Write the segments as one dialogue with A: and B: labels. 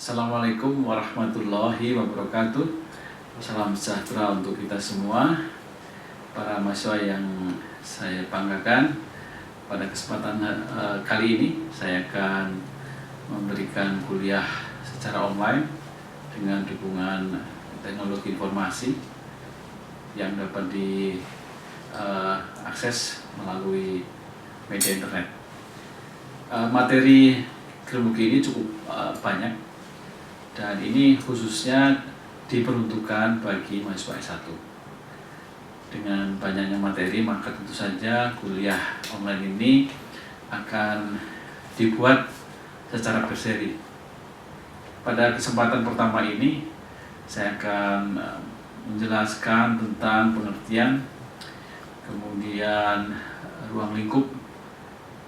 A: Assalamualaikum warahmatullahi wabarakatuh. Salam sejahtera untuk kita semua, para mahasiswa yang saya banggakan. Pada kesempatan kali ini saya akan memberikan kuliah secara online dengan dukungan teknologi informasi yang dapat diakses melalui media internet. Materi kriminologi ini cukup banyak, dan ini khususnya diperuntukkan bagi mahasiswa S1. Dengan banyaknya materi, maka tentu saja kuliah online ini akan dibuat secara berseri. Pada kesempatan pertama ini, saya akan menjelaskan tentang pengertian, kemudian ruang lingkup,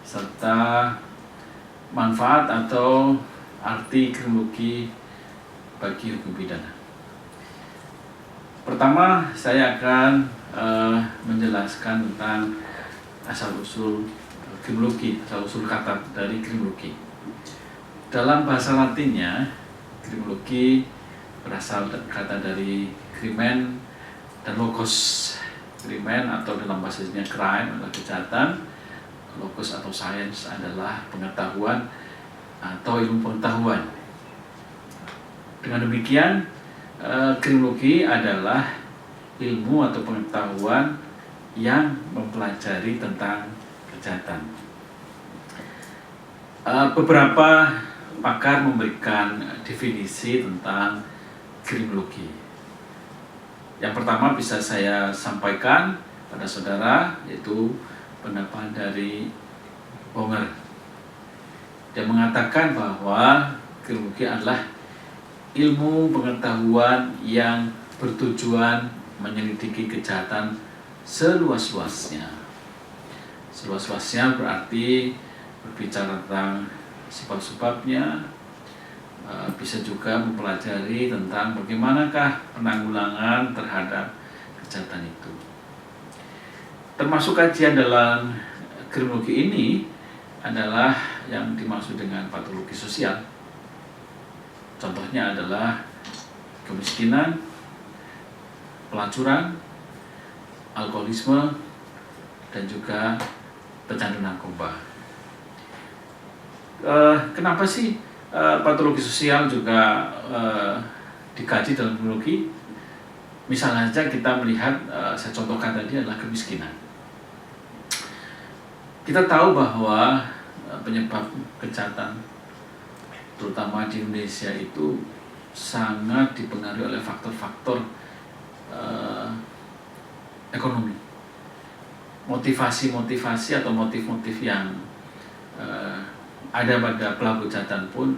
A: serta manfaat atau arti kriminologi bagi hukum pidana. Pertama, saya akan menjelaskan tentang asal-usul kriminologi, asal-usul kata dari kriminologi. Dalam bahasa Latinnya, kriminologi berasal kata dari crimen dan logos. Crimen atau dalam bahasa Indonesia crime adalah kejahatan, logos atau sains adalah pengetahuan atau ilmu pengetahuan. Dengan demikian, kriminologi adalah ilmu atau pengetahuan yang mempelajari tentang kejahatan. Beberapa pakar memberikan definisi tentang kriminologi. Yang pertama bisa saya sampaikan pada saudara, yaitu pendapat dari Bonger. Dia mengatakan bahwa kriminologi adalah ilmu pengetahuan yang bertujuan menyelidiki kejahatan seluas-luasnya. Seluas-luasnya berarti berbicara tentang sebab-sebabnya, bisa juga mempelajari tentang bagaimanakah penanggulangan terhadap kejahatan itu. Termasuk kajian dalam kriminologi ini adalah yang dimaksud dengan patologi sosial. Contohnya adalah kemiskinan, pelacuran, alkoholisme, dan juga pecandu narkoba. Kenapa sih patologi sosial juga dikaji dalam kriminologi? Misalnya saja kita melihat, saya contohkan tadi adalah kemiskinan. Kita tahu bahwa penyebab kejahatan terutama di Indonesia itu sangat dipengaruhi oleh faktor-faktor ekonomi. Motivasi-motivasi atau motif-motif yang ada pada pelaku kejahatan pun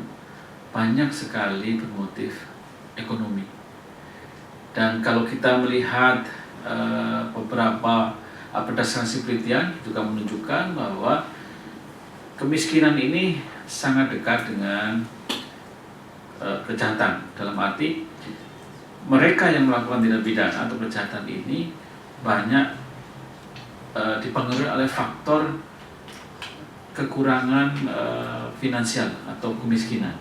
A: banyak sekali bermotif ekonomi. Dan kalau kita melihat beberapa berdasarkan penelitian juga menunjukkan bahwa kemiskinan ini sangat dekat dengan kejahatan. Dalam arti mereka yang melakukan tindak pidana atau kejahatan ini banyak dipengaruhi oleh faktor kekurangan finansial atau kemiskinan.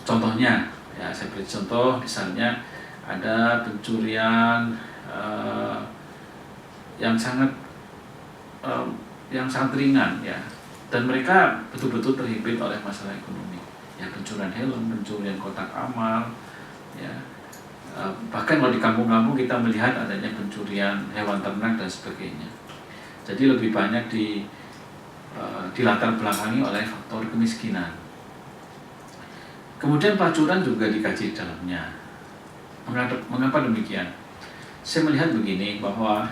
A: Contohnya, ya saya beri contoh, misalnya ada pencurian yang sangat ringan, ya, dan mereka betul-betul terhimpit oleh masalah ekonomi. Ya, pencurian helm, pencurian kotak amal, ya. Bahkan kalau di kampung-kampung kita melihat adanya pencurian hewan ternak dan sebagainya. Jadi lebih banyak dilatar belakangi oleh faktor kemiskinan. Kemudian pelacuran juga dikaji dalamnya. Mengapa demikian? Saya melihat begini, bahwa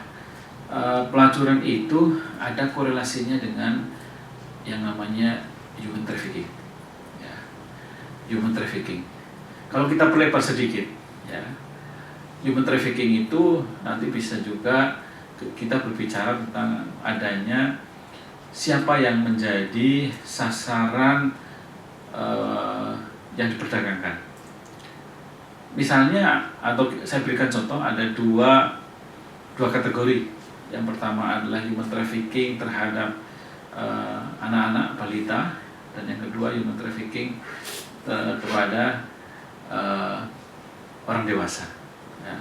A: pelacuran itu ada korelasinya dengan yang namanya human trafficking. Ya, human trafficking. Kalau kita perlebar sedikit, ya, human trafficking itu nanti bisa juga kita berbicara tentang adanya siapa yang menjadi sasaran yang diperdagangkan. Misalnya, atau saya berikan contoh, ada dua kategori. Yang pertama adalah human trafficking terhadap anak-anak balita, dan yang kedua human trafficking kepada orang dewasa. Ya.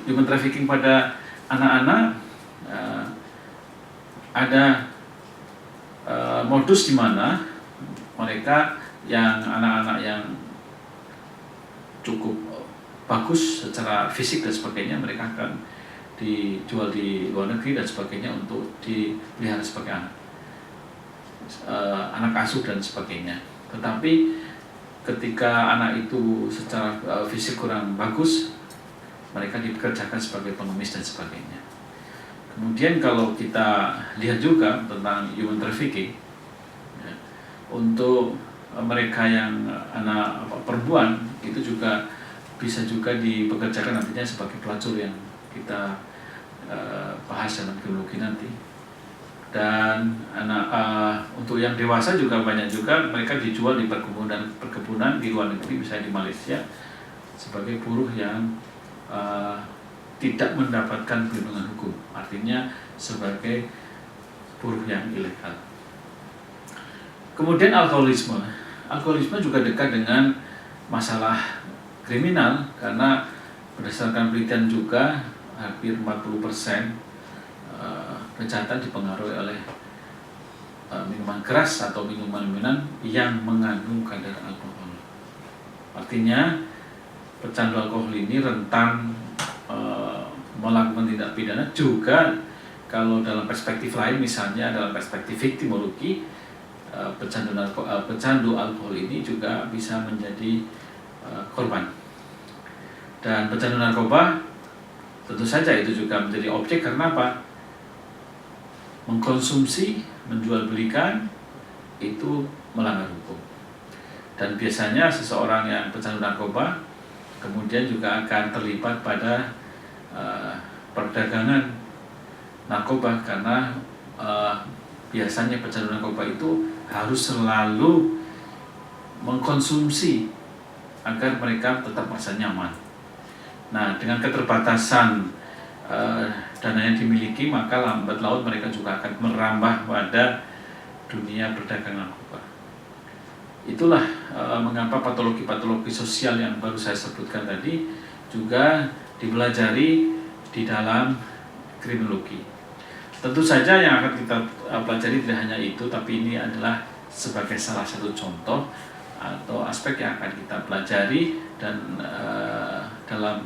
A: Human trafficking pada anak-anak ada modus di mana mereka yang anak-anak yang cukup bagus secara fisik dan sebagainya, mereka akan dijual di luar negeri dan sebagainya untuk dipelihara sebagai anak asuh dan sebagainya. Tetapi ketika anak itu secara fisik kurang bagus, mereka dikerjakan sebagai pengemis dan sebagainya. Kemudian kalau kita lihat juga tentang human trafficking, ya, untuk mereka yang anak perempuan itu juga bisa juga dipekerjakan nantinya sebagai pelacur yang kita bahas dalam kriminologi nanti. Dan untuk yang dewasa juga banyak juga mereka dijual di perkebunan di luar negeri, misalnya di Malaysia, sebagai buruh yang tidak mendapatkan perlindungan hukum, artinya sebagai buruh yang ilegal. Kemudian alkoholisme juga dekat dengan masalah kriminal, karena berdasarkan penelitian juga hampir 40% kejahatan dipengaruhi oleh minuman keras atau minuman-minuman yang mengandung kadar alkohol. Artinya pecandu alkohol ini rentan melakukan tindak pidana juga. Kalau dalam perspektif lain, misalnya dalam perspektif viktimologi, pecandu alkohol ini juga bisa menjadi korban. Dan pecandu narkoba tentu saja itu juga menjadi objek, karena apa? Mengkonsumsi, menjual belikan itu melanggar hukum. Dan biasanya seseorang yang pecandu narkoba kemudian juga akan terlibat pada perdagangan narkoba, karena biasanya pecandu narkoba itu harus selalu mengkonsumsi agar mereka tetap merasa nyaman. Nah, dengan keterbatasan dana yang dimiliki, maka lambat laun mereka juga akan merambah pada dunia perdagangan narkoba. Itulah mengapa patologi-patologi sosial yang baru saya sebutkan tadi juga dipelajari di dalam kriminologi. Tentu saja yang akan kita pelajari tidak hanya itu, tapi ini adalah sebagai salah satu contoh atau aspek yang akan kita pelajari dan dalam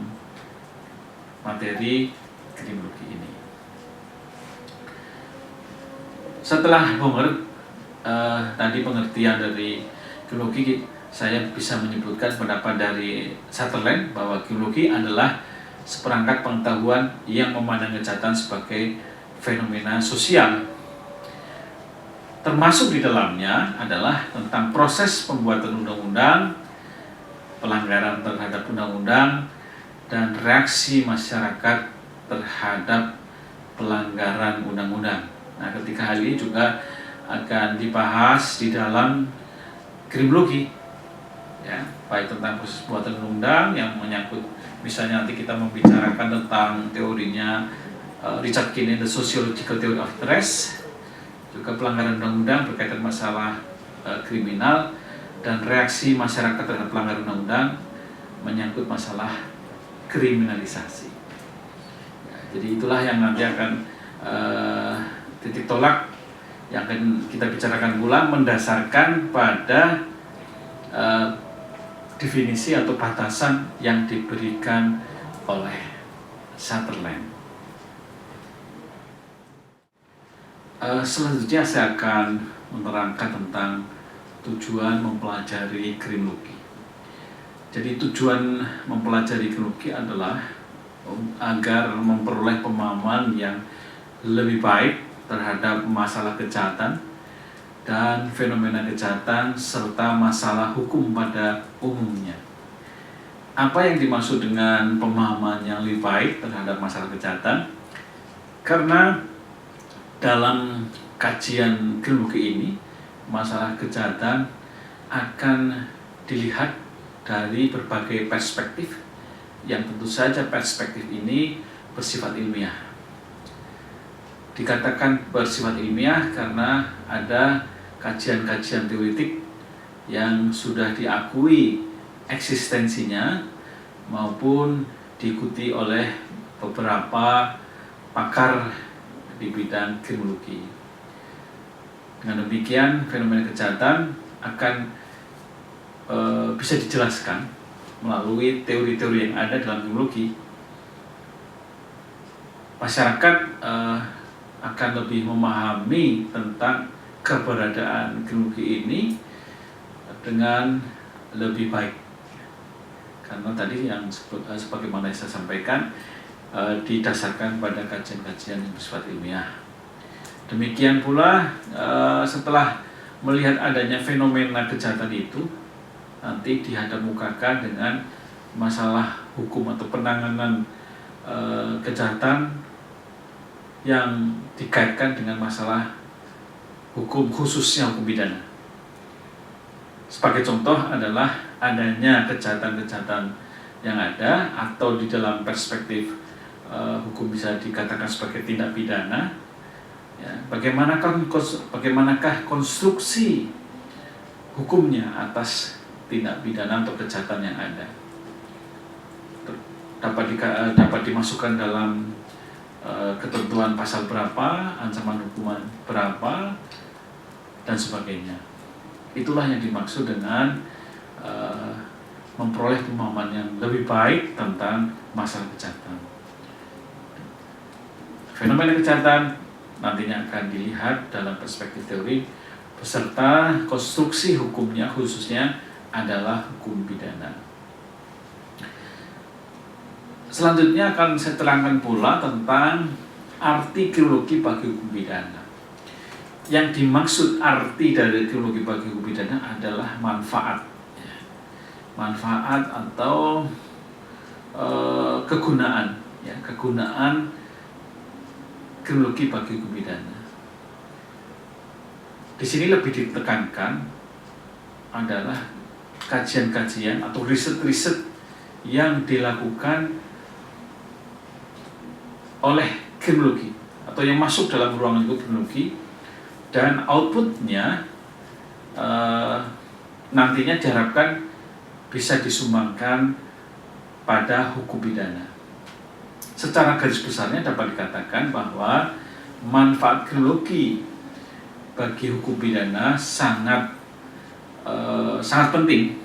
A: materi kriminologi ini. Setelah tadi pengertian dari kriminologi, saya bisa menyebutkan pendapat dari Sutherland bahwa kriminologi adalah seperangkat pengetahuan yang memandang kejahatan sebagai fenomena sosial. Termasuk di dalamnya adalah tentang proses pembuatan undang-undang, pelanggaran terhadap undang-undang, dan reaksi masyarakat terhadap pelanggaran undang-undang. Nah, ketika hal ini juga akan dibahas di dalam kriminologi, ya, baik tentang proses pembuatan undang yang menyangkut, misalnya nanti kita membicarakan tentang teorinya Richard Keenan, The Sociological Theory of Interest, juga pelanggaran undang-undang berkaitan masalah kriminal, dan reaksi masyarakat terhadap pelanggaran undang-undang menyangkut masalah kriminalisasi. Ya, jadi itulah yang nanti akan titik tolak yang akan kita bicarakan pula, mendasarkan pada definisi atau batasan yang diberikan oleh Sutherland. Selanjutnya saya akan menerangkan tentang tujuan mempelajari kriminologi. Jadi tujuan mempelajari kriminologi adalah agar memperoleh pemahaman yang lebih baik terhadap masalah kejahatan dan fenomena kejahatan serta masalah hukum pada umumnya. Apa yang dimaksud dengan pemahaman yang lebih baik terhadap masalah kejahatan? Karena dalam kajian kriminologi ini, masalah kejahatan akan dilihat dari berbagai perspektif, yang tentu saja perspektif ini bersifat ilmiah. Dikatakan bersifat ilmiah karena ada kajian-kajian teoretik yang sudah diakui eksistensinya maupun diikuti oleh beberapa pakar di bidang kriminologi. Dengan demikian, fenomena kejahatan akan bisa dijelaskan melalui teori-teori yang ada dalam kriminologi. Masyarakat akan lebih memahami tentang keberadaan kriminologi ini dengan lebih baik, karena tadi yang sebagaimana saya sampaikan didasarkan pada kajian-kajian yang bersifat ilmiah. Demikian pula setelah melihat adanya fenomena kejahatan itu, nanti dihadap-mukakan dengan masalah hukum atau penanganan kejahatan yang dikaitkan dengan masalah hukum, khususnya hukum pidana. Sebagai contoh adalah adanya kejahatan-kejahatan yang ada atau di dalam perspektif hukum bisa dikatakan sebagai tindak pidana. Ya, bagaimanakah konstruksi hukumnya atas tindak pidana atau kejahatan yang ada? Dapat dimasukkan dalam ketentuan pasal berapa, ancaman hukuman berapa, dan sebagainya. Itulah yang dimaksud dengan memperoleh pemahaman yang lebih baik tentang masalah kejahatan. Fenomena kejahatan nantinya akan dilihat dalam perspektif teori beserta konstruksi hukumnya, khususnya adalah hukum pidana. Selanjutnya akan saya terangkan pula tentang arti kriminologi bagi hukum pidana. Yang dimaksud arti dari kriminologi bagi hukum pidana adalah manfaat. Manfaat atau kegunaan, ya, kegunaan kriminologi bagi hukum pidana. Di sini lebih ditekankan adalah kajian-kajian atau riset-riset yang dilakukan oleh kriminologi atau yang masuk dalam ruangan kriminologi, dan outputnya nantinya diharapkan bisa disumbangkan pada hukum pidana. Secara garis besarnya dapat dikatakan bahwa manfaat kriminologi bagi hukum pidana sangat penting.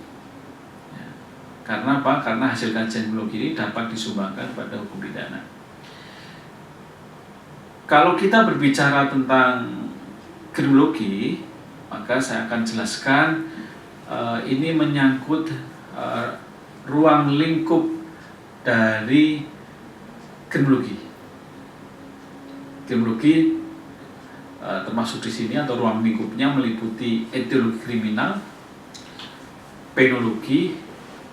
A: Karena apa? Karena hasil kajian kriminologi ini dapat disumbangkan pada hukum pidana. Kalau kita berbicara tentang kriminologi, maka saya akan jelaskan ini menyangkut ruang lingkup dari kriminologi. Kriminologi termasuk di sini atau ruang lingkupnya meliputi etiologi kriminal, penologi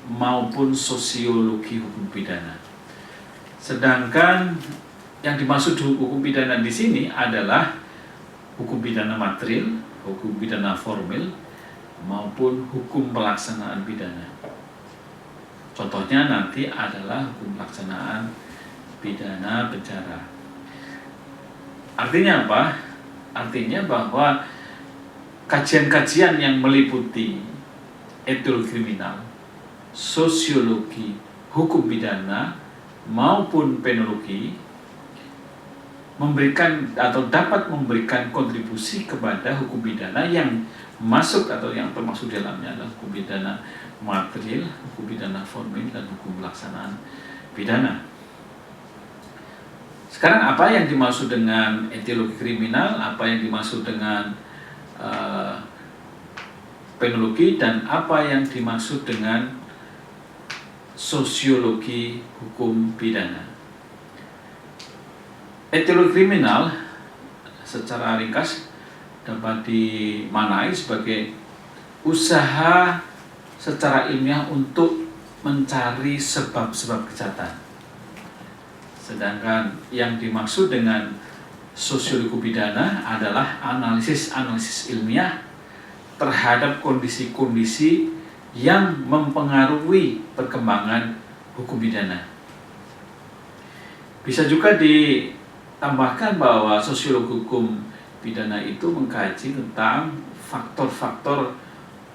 A: maupun sosiologi hukum pidana. Sedangkan yang dimaksud hukum pidana di sini adalah hukum pidana material, hukum pidana formil, maupun hukum pelaksanaan pidana. Contohnya nanti adalah hukum pelaksanaan pidana penjara. Artinya apa? Artinya bahwa kajian-kajian yang meliputi etiologi kriminal, sosiologi, hukum pidana, maupun penologi memberikan atau dapat memberikan kontribusi kepada hukum pidana yang masuk atau yang termasuk dalamnya adalah hukum pidana material, hukum pidana formil, dan hukum pelaksanaan pidana. Sekarang apa yang dimaksud dengan etiologi kriminal, apa yang dimaksud dengan penologi, dan apa yang dimaksud dengan sosiologi hukum pidana. Etiologi kriminal secara ringkas dapat dimaknai sebagai usaha secara ilmiah untuk mencari sebab-sebab kejahatan. Sedangkan yang dimaksud dengan sosiologi hukum pidana adalah analisis ilmiah terhadap kondisi-kondisi yang mempengaruhi perkembangan hukum pidana. Bisa juga ditambahkan bahwa sosiologi hukum pidana itu mengkaji tentang faktor-faktor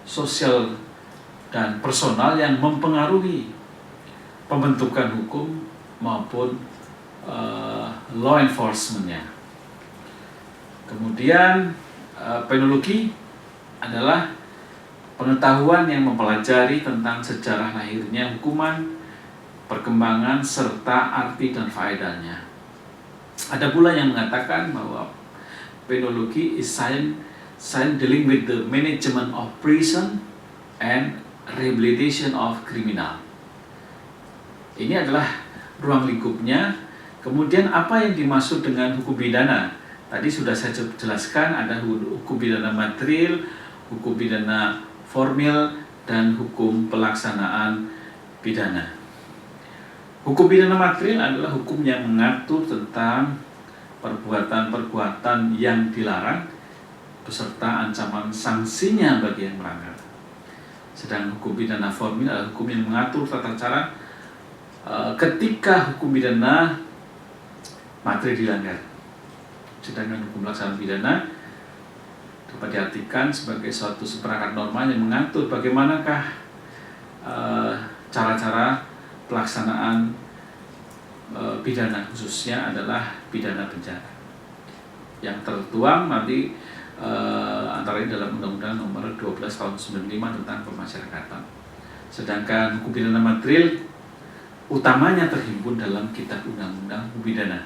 A: sosial dan personal yang mempengaruhi pembentukan hukum maupun law enforcement-nya. Kemudian penologi adalah pengetahuan yang mempelajari tentang sejarah lahirnya hukuman, perkembangan, serta arti dan faedahnya. Ada pula yang mengatakan bahwa penologi is science dealing with the management of prison and rehabilitation of criminal. Ini adalah ruang lingkupnya. Kemudian apa yang dimaksud dengan hukum pidana? Tadi sudah saya jelaskan, ada hukum pidana material, hukum pidana formil, dan hukum pelaksanaan pidana. Hukum pidana material adalah hukum yang mengatur tentang perbuatan-perbuatan yang dilarang beserta ancaman sanksinya bagi yang melanggar. Sedang hukum pidana formil adalah hukum yang mengatur tata cara ketika hukum pidana materi dilanggar. Sedangkan hukum pelaksanaan pidana dapat diartikan sebagai suatu seperangkat norma yang mengatur bagaimanakah cara-cara pelaksanaan pidana, khususnya adalah pidana penjara yang tertuang nanti antara lain dalam Undang-Undang Nomor 12 Tahun 95 tentang Pemasyarakatan. Sedangkan hukum pidana material utamanya terhimpun dalam Kitab Undang-Undang Hukum Pidana.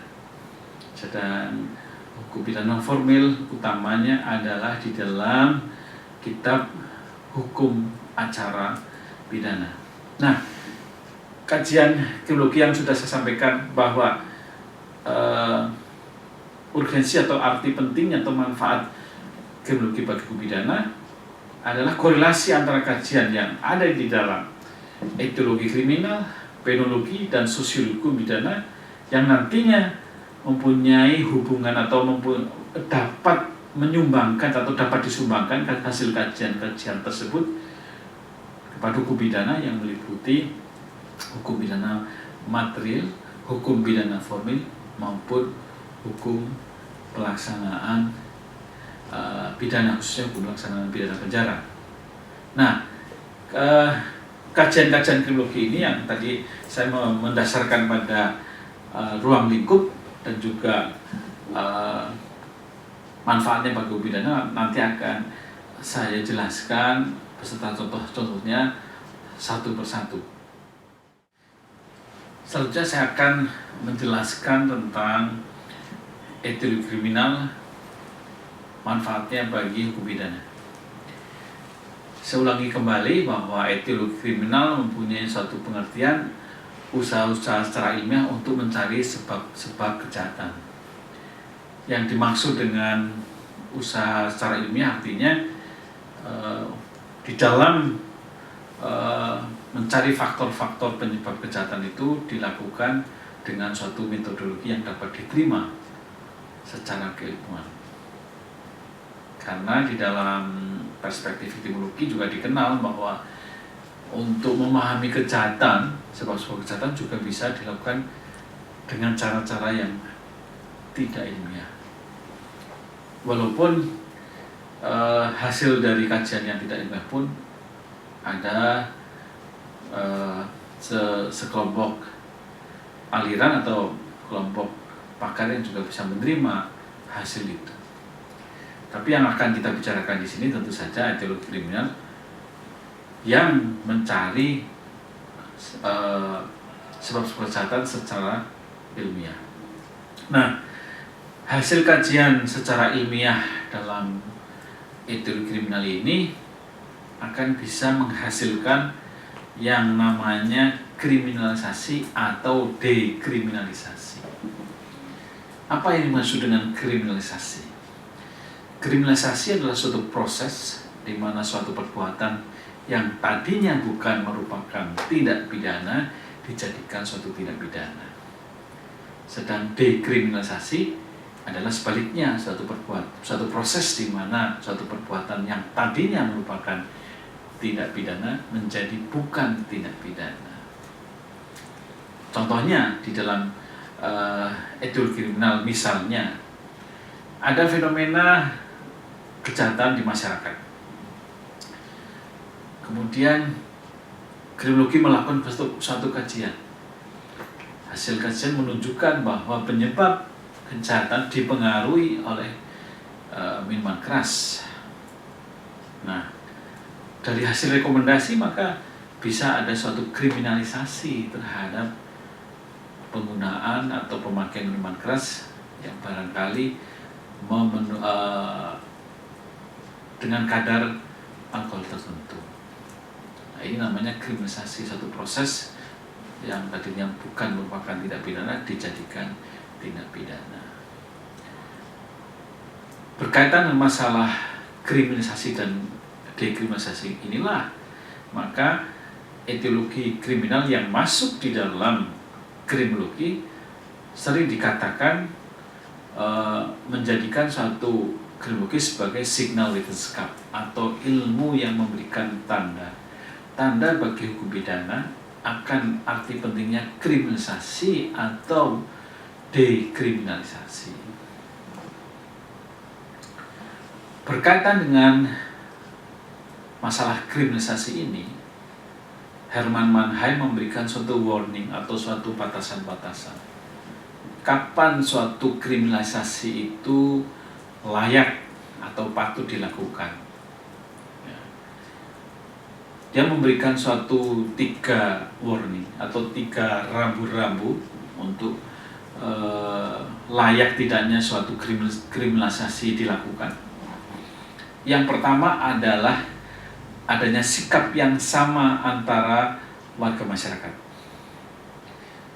A: Sedang hukum pidana formil utamanya adalah di dalam Kitab Hukum Acara Pidana. Nah, kajian kriminologi yang sudah saya sampaikan bahwa urgensi atau arti pentingnya atau manfaat kriminologi bagi hukum pidana adalah korelasi antara kajian yang ada di dalam etiologi kriminal, penologi, dan sosiologi hukum pidana yang nantinya mempunyai hubungan atau dapat menyumbangkan atau dapat disumbangkan hasil kajian-kajian tersebut kepada hukum pidana yang meliputi hukum pidana material, hukum pidana formil, maupun hukum pelaksanaan pidana, khususnya hukum pelaksanaan pidana penjara. Nah, kajian-kajian kriminologi ini yang tadi saya mendasarkan pada ruang lingkup dan juga manfaatnya bagi hukum pidana nanti akan saya jelaskan beserta contoh-contohnya satu persatu. Selanjutnya saya akan menjelaskan tentang etiologi kriminal, manfaatnya bagi hukum pidana. Saya ulangi kembali bahwa etiologi kriminal mempunyai suatu pengertian usaha-usaha secara ilmiah untuk mencari sebab-sebab kejahatan. Yang dimaksud dengan usaha secara ilmiah artinya di dalam mencari faktor-faktor penyebab kejahatan itu dilakukan dengan suatu metodologi yang dapat diterima secara keilmuan. Karena di dalam perspektif kriminologi juga dikenal bahwa untuk memahami kejahatan, sebab-sebab kejahatan juga bisa dilakukan dengan cara-cara yang tidak ilmiah. Walaupun hasil dari kajian yang tidak ilmiah pun ada sekelompok aliran atau kelompok pakar yang juga bisa menerima hasil itu. Tapi yang akan kita bicarakan di sini tentu saja etiologi kriminal yang mencari sebab-sebab kejahatan secara ilmiah. Nah, hasil kajian secara ilmiah dalam etiologi kriminal ini akan bisa menghasilkan yang namanya kriminalisasi atau dekriminalisasi. Apa yang dimaksud dengan kriminalisasi? Kriminalisasi adalah suatu proses di mana suatu perbuatan yang tadinya bukan merupakan tindak pidana dijadikan suatu tindak pidana. Sedang dekriminalisasi adalah sebaliknya, suatu proses di mana suatu perbuatan yang tadinya merupakan tindak pidana menjadi bukan tindak pidana. Contohnya di dalam etiologi kriminal misalnya ada fenomena kejahatan di masyarakat. Kemudian kriminologi melakukan suatu kajian. Hasil kajian menunjukkan bahwa penyebab kejahatan dipengaruhi oleh minuman keras. Nah, dari hasil rekomendasi maka bisa ada suatu kriminalisasi terhadap penggunaan atau pemakaian minuman keras yang barangkali dengan kadar alkohol tertentu. Nah, ini namanya kriminalisasi, satu proses yang tadinya bukan merupakan tindak pidana dijadikan tindak pidana. Berkaitan dengan masalah kriminalisasi dan dekriminalisasi inilah maka etiologi kriminal yang masuk di dalam kriminologi sering dikatakan menjadikan suatu kriminologi sebagai signal witness gap atau ilmu yang memberikan tanda bagi hukum pidana akan arti pentingnya kriminalisasi atau dekriminalisasi. Berkaitan dengan masalah kriminalisasi ini, Herman Mannheim memberikan suatu warning atau suatu batasan-batasan. Kapan suatu kriminalisasi itu layak atau patut dilakukan? Dia memberikan suatu 3 warning atau 3 rambu-rambu untuk layak tidaknya suatu kriminalisasi dilakukan. Yang pertama adalah adanya sikap yang sama antara warga masyarakat.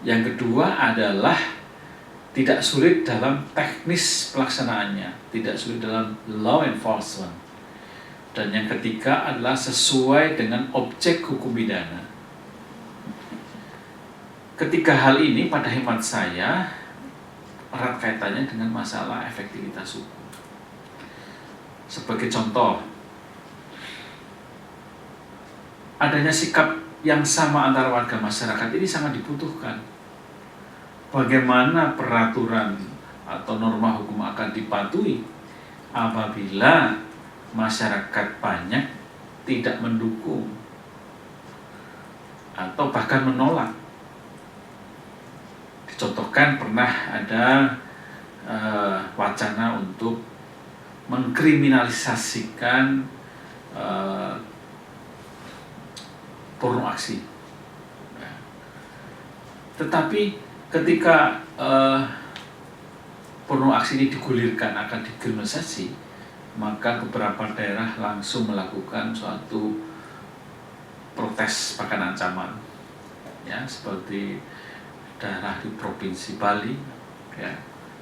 A: Yang kedua adalah tidak sulit dalam teknis pelaksanaannya, tidak sulit dalam law enforcement. Dan yang ketiga adalah sesuai dengan objek hukum pidana. Ketiga hal ini pada hemat saya erat kaitannya dengan masalah efektivitas hukum. Sebagai contoh, adanya sikap yang sama antara warga masyarakat ini sangat dibutuhkan. Bagaimana peraturan atau norma hukum akan dipatuhi apabila masyarakat banyak tidak mendukung atau bahkan menolak. Dicontohkan pernah ada wacana untuk mengkriminalisasikan porno aksi. Tetapi ketika porno aksi ini digulirkan akan dikriminalisasi, maka beberapa daerah langsung melakukan suatu protes bahkan ancaman, ya, seperti daerah di provinsi Bali, ya,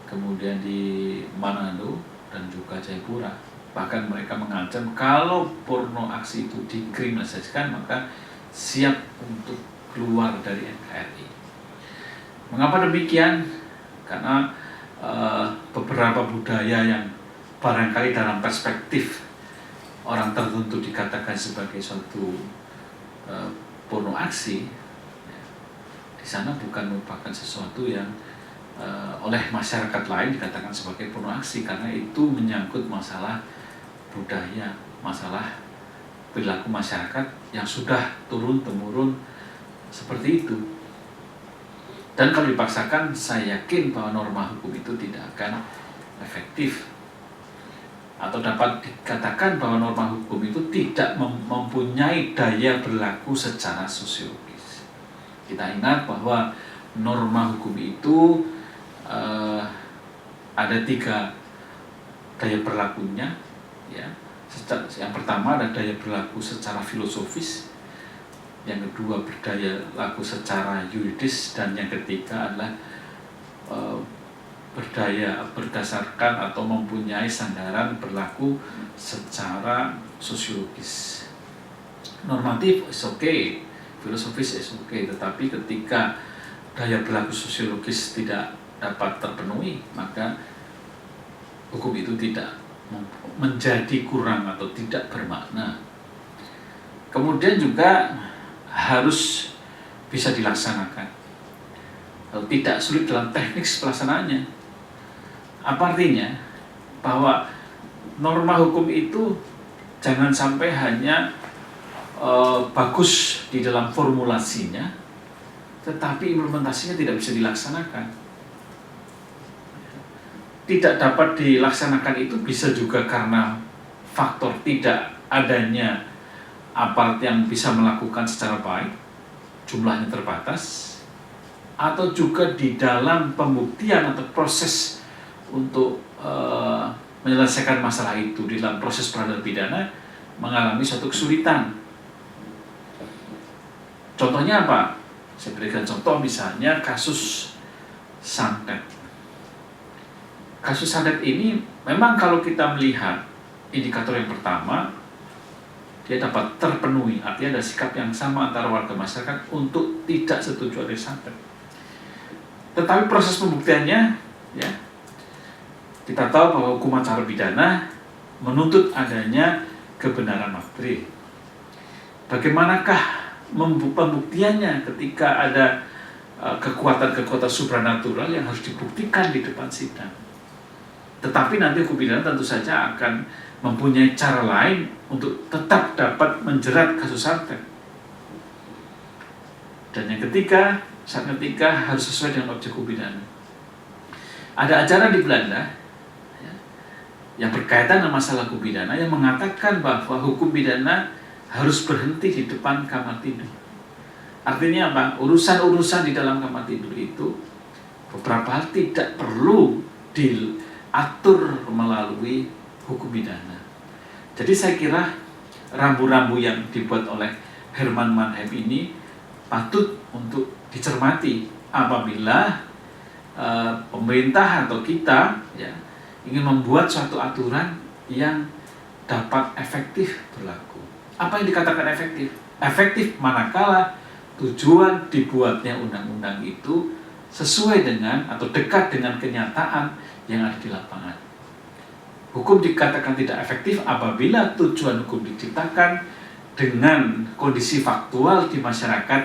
A: kemudian di Manado dan juga Jayapura. Bahkan mereka mengancam kalau porno aksi itu dikriminalisasikan maka siap untuk keluar dari NKRI. Mengapa demikian? Karena beberapa budaya yang barangkali dalam perspektif orang tertentu dikatakan sebagai suatu porno aksi, di sana bukan merupakan sesuatu yang oleh masyarakat lain dikatakan sebagai porno aksi, karena itu menyangkut masalah budaya, masalah perilaku masyarakat yang sudah turun-temurun seperti itu. Dan kalau dipaksakan, saya yakin bahwa norma hukum itu tidak akan efektif. Atau dapat dikatakan bahwa norma hukum itu tidak mempunyai daya berlaku secara sosiologis. Kita ingat bahwa norma hukum itu ada 3 daya berlakunya, ya. Yang pertama ada daya berlaku secara filosofis, yang kedua berdaya laku secara yuridis, dan yang ketiga adalah berdaya berdasarkan atau mempunyai sandaran berlaku secara sosiologis. Normatif is okay, filosofis is okay, tetapi ketika daya berlaku sosiologis tidak dapat terpenuhi, maka hukum itu tidak menjadi kurang atau tidak bermakna. Kemudian juga harus bisa dilaksanakan, tidak sulit dalam teknis pelaksanaannya. Apa artinya? Bahwa norma hukum itu jangan sampai hanya bagus di dalam formulasinya, tetapi implementasinya tidak bisa dilaksanakan. Tidak dapat dilaksanakan itu bisa juga karena faktor tidak adanya aparat yang bisa melakukan secara baik, jumlahnya terbatas, atau juga di dalam pembuktian atau proses untuk menyelesaikan masalah itu di dalam proses peradilan pidana mengalami suatu kesulitan. Contohnya apa? Saya berikan contoh, misalnya kasus santet. Kasus santet ini memang kalau kita melihat indikator yang pertama, dia dapat terpenuhi, artinya ada sikap yang sama antara warga masyarakat untuk tidak setuju ada santet. Tetapi proses pembuktiannya, ya, kita tahu bahwa hukum acara pidana menuntut adanya kebenaran material. Bagaimanakah pembuktiannya ketika ada kekuatan-kekuatan supranatural yang harus dibuktikan di depan sidang? Tetapi nanti hukum pidana tentu saja akan mempunyai cara lain untuk tetap dapat menjerat kasus santet. Dan yang ketiga, saat ketiga harus sesuai dengan objek hukum pidana. Ada ajaran di Belanda yang berkaitan dengan masalah hukum pidana yang mengatakan bahwa hukum pidana harus berhenti di depan kamar tidur. Artinya apa? Urusan-urusan di dalam kamar tidur itu beberapa hal tidak perlu diatur melalui hukum pidana. Jadi saya kira rambu-rambu yang dibuat oleh Herman Mannheim ini patut untuk dicermati apabila pemerintah atau kita, ya, ingin membuat suatu aturan yang dapat efektif berlaku. Apa yang dikatakan efektif? Efektif manakala tujuan dibuatnya undang-undang itu sesuai dengan atau dekat dengan kenyataan yang ada di lapangan. Hukum dikatakan tidak efektif apabila tujuan hukum diciptakan dengan kondisi faktual di masyarakat